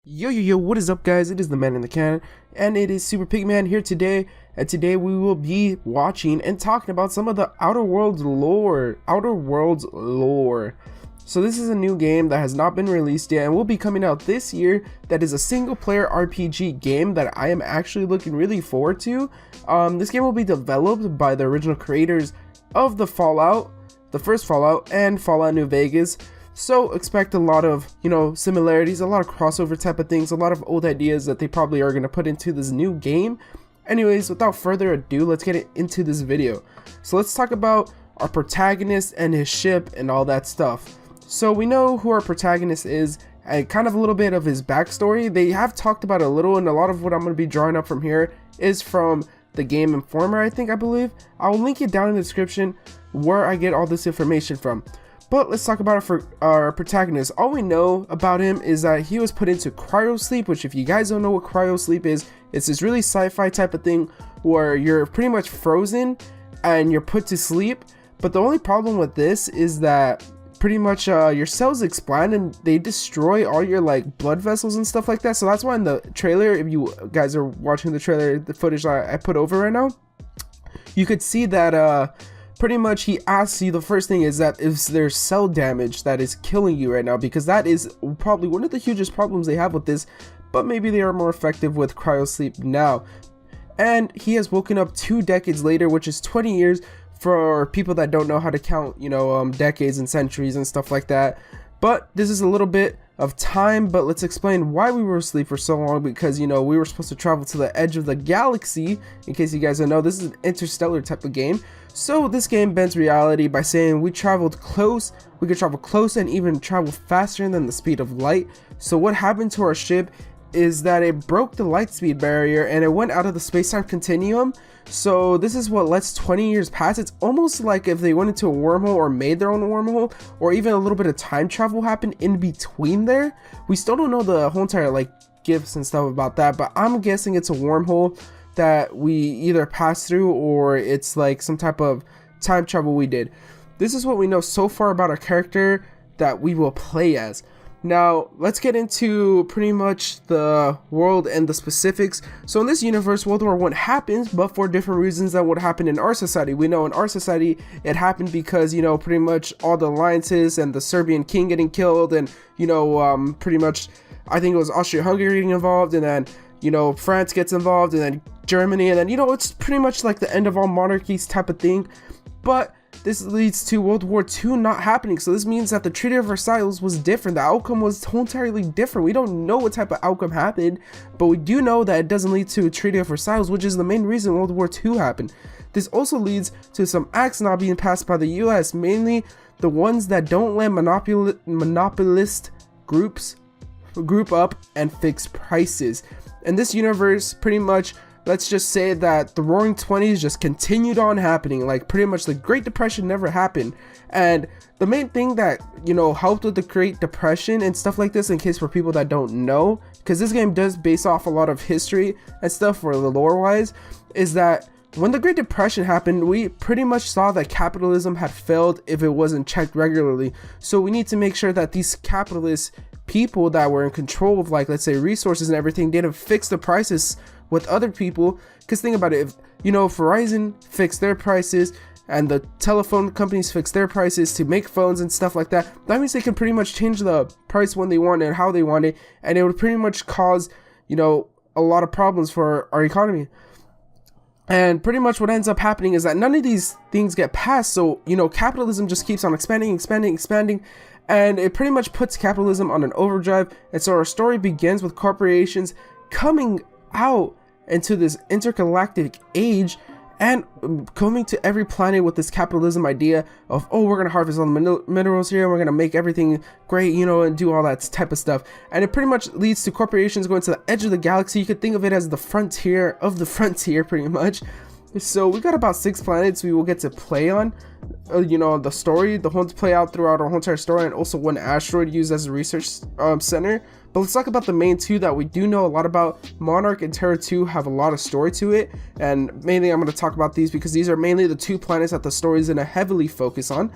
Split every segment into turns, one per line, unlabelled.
Yo, what is up, guys? It is the man in the can, and it is Super Pigman here today, and today we will be watching and talking about some of the Outer Worlds lore. So this is a new game that has not been released yet and will be coming out this year. That is a single player RPG game that I am actually looking really forward to. This game will be developed by the original creators of the first Fallout and Fallout New Vegas. So expect a lot of, similarities, a lot of crossover type of things, a lot of old ideas that they probably are going to put into this new game. Anyways, without further ado, let's get into this video. So let's talk about our protagonist and his ship and all that stuff. So we know who our protagonist is and kind of a little bit of his backstory. They have talked about it a little, and a lot of what I'm going to be drawing up from here is from the Game Informer, I believe. I'll link it down in the description where I get all this information from. But let's talk about it for our protagonist. All we know about him is that he was put into cryo sleep, which, if you guys don't know what cryo sleep is, it's this really sci-fi type of thing where you're pretty much frozen and you're put to sleep. But the only problem with this is that pretty much your cells expand and they destroy all your blood vessels and stuff like that. So that's why in the trailer, if you guys are watching the trailer, the footage that I put over right now, you could see that pretty much he asks you, the first thing is that if there's cell damage that is killing you right now, because that is probably one of the hugest problems they have with this, but maybe they are more effective with cryo sleep now. And he has woken up 2 decades later, which is 20 years for people that don't know how to count, decades and centuries and stuff like that. But this is a little bit of time, but let's explain why we were asleep for so long, because we were supposed to travel to the edge of the galaxy. In case you guys don't know, this is an interstellar type of game. So this game bends reality by saying we could travel close and even travel faster than the speed of light. So what happened to our ship is that it broke the light speed barrier and it went out of the space-time continuum. So this is what lets 20 years pass. It's almost like if they went into a wormhole or made their own wormhole, or even a little bit of time travel happened in between there. We still don't know the whole entire gifts and stuff about that, but I'm guessing it's a wormhole that we either pass through, or it's some type of time travel we did. This is what we know so far about our character that we will play as. Now, let's get into pretty much the world and the specifics. So in this universe, World War I happens, but for different reasons than what happened in our society. We know in our society, it happened because, pretty much all the alliances and the Serbian king getting killed, and, pretty much, I think it was Austria-Hungary getting involved, and then, France gets involved, and then Germany, and then, it's pretty much like the end of all monarchies type of thing. But this leads to World War II not happening. So this means that the Treaty of Versailles was different. The outcome was entirely different. We don't know what type of outcome happened, but we do know that it doesn't lead to a Treaty of Versailles, which is the main reason World War II happened. This also leads to some acts not being passed by the US, mainly the ones that don't let monopolist groups group up and fix prices. In this universe, pretty much, let's just say that the Roaring 20s just continued on happening. Pretty much the Great Depression never happened. And the main thing that, helped with the Great Depression and stuff like this, in case for people that don't know, because this game does base off a lot of history and stuff for the lore wise, is that when the Great Depression happened, we pretty much saw that capitalism had failed if it wasn't checked regularly. So we need to make sure that these capitalist people that were in control of, let's say, resources and everything, didn't fix the prices with other people. Because think about it, if Verizon fixed their prices and the telephone companies fixed their prices to make phones and stuff like that, that means they can pretty much change the price when they want and how they want it, and it would pretty much cause a lot of problems for our economy. And pretty much what ends up happening is that none of these things get passed. So capitalism just keeps on expanding, and it pretty much puts capitalism on an overdrive. And so our story begins with corporations coming out into this intergalactic age and coming to every planet with this capitalism idea of, oh, we're gonna harvest all the minerals here, and we're gonna make everything great, and do all that type of stuff. And it pretty much leads to corporations going to the edge of the galaxy. You could think of it as the frontier of the frontier, pretty much. So we got about 6 planets we will get to play on, the story, the whole to play out throughout our whole entire story, and also 1 asteroid used as a research center. But let's talk about the main 2 that we do know a lot about. Monarch and Terra 2 have a lot of story to it, and mainly I'm going to talk about these because these are mainly the 2 planets that the story is going to heavily focus on.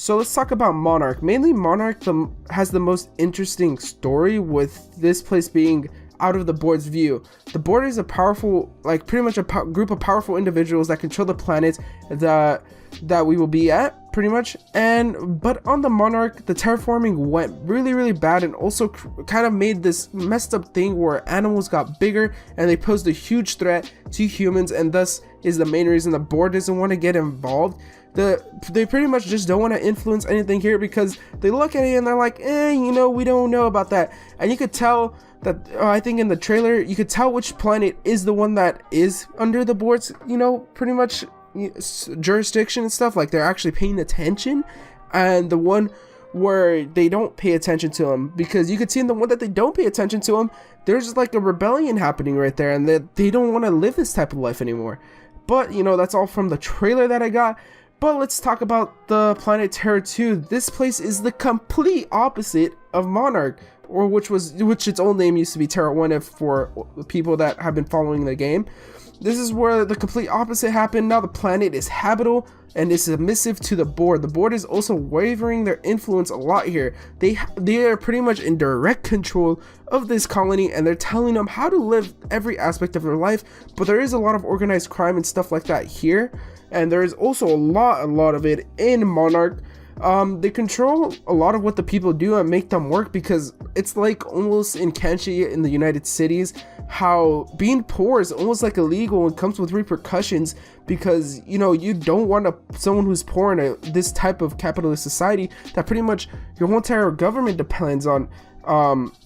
So let's talk about Monarch. Mainly Monarch has the most interesting story, with this place being out of the board's view. The board is a powerful, like pretty much a group of powerful individuals that control the planet that we will be at, pretty much. But on the Monarch, the terraforming went really bad, and also kind of made this messed up thing where animals got bigger and they posed a huge threat to humans, and thus is the main reason the board doesn't want to get involved. They pretty much just don't want to influence anything here, because they look at it and they're like, you know, we don't know about that. And you could tell that, I think in the trailer, you could tell which planet is the one that is under the board's, you know, pretty much jurisdiction and stuff. Like, they're actually paying attention, and the one where they don't pay attention to them, because you could see in the one that they don't pay attention to them, there's like a rebellion happening right there, and they don't want to live this type of life anymore. But, you know, that's all from the trailer that I got. But let's talk about the planet Terra 2. This place is the complete opposite of Monarch, or which its old name used to be Terra 1 if for people that have been following the game. This is where the complete opposite happened. Now the planet is habitable and is submissive to the board. The board is also wavering their influence a lot here. They are pretty much in direct control of this colony, and they're telling them how to live every aspect of their life. But there is a lot of organized crime and stuff like that here, and there is also a lot of it in Monarch. They control a lot of what the people do and make them work, because it's like almost in Kenshi in the United Cities, how being poor is almost like illegal and comes with repercussions, because, you know, you don't want someone who's poor in this type of capitalist society that pretty much your whole entire government depends on,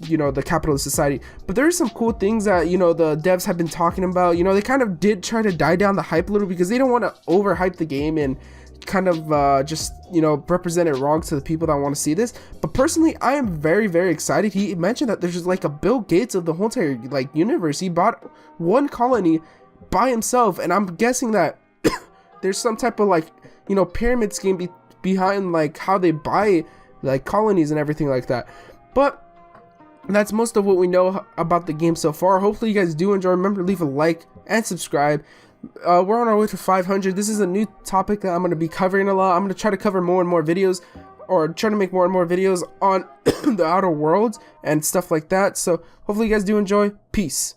you know, the capitalist society. But there are some cool things that, you know, the devs have been talking about. You know, they kind of did try to die down the hype a little, because they don't want to overhype the game and kind of just, you know, represent it wrong to the people that want to see this. But personally, I am very excited. He mentioned that there's just like a Bill Gates of the whole entire like universe. He bought one colony by himself, and I'm guessing that there's some type of like, you know, pyramid scheme behind like how they buy like colonies and everything like that. But that's most of what we know about the game so far. Hopefully you guys do enjoy. Remember to leave a like and subscribe. We're on our way to 500. This is a new topic that I'm going to be covering a lot. I'm going to try to cover more and more videos, or try to make more and more videos on the outer worlds and stuff like that. So hopefully you guys do enjoy. Peace.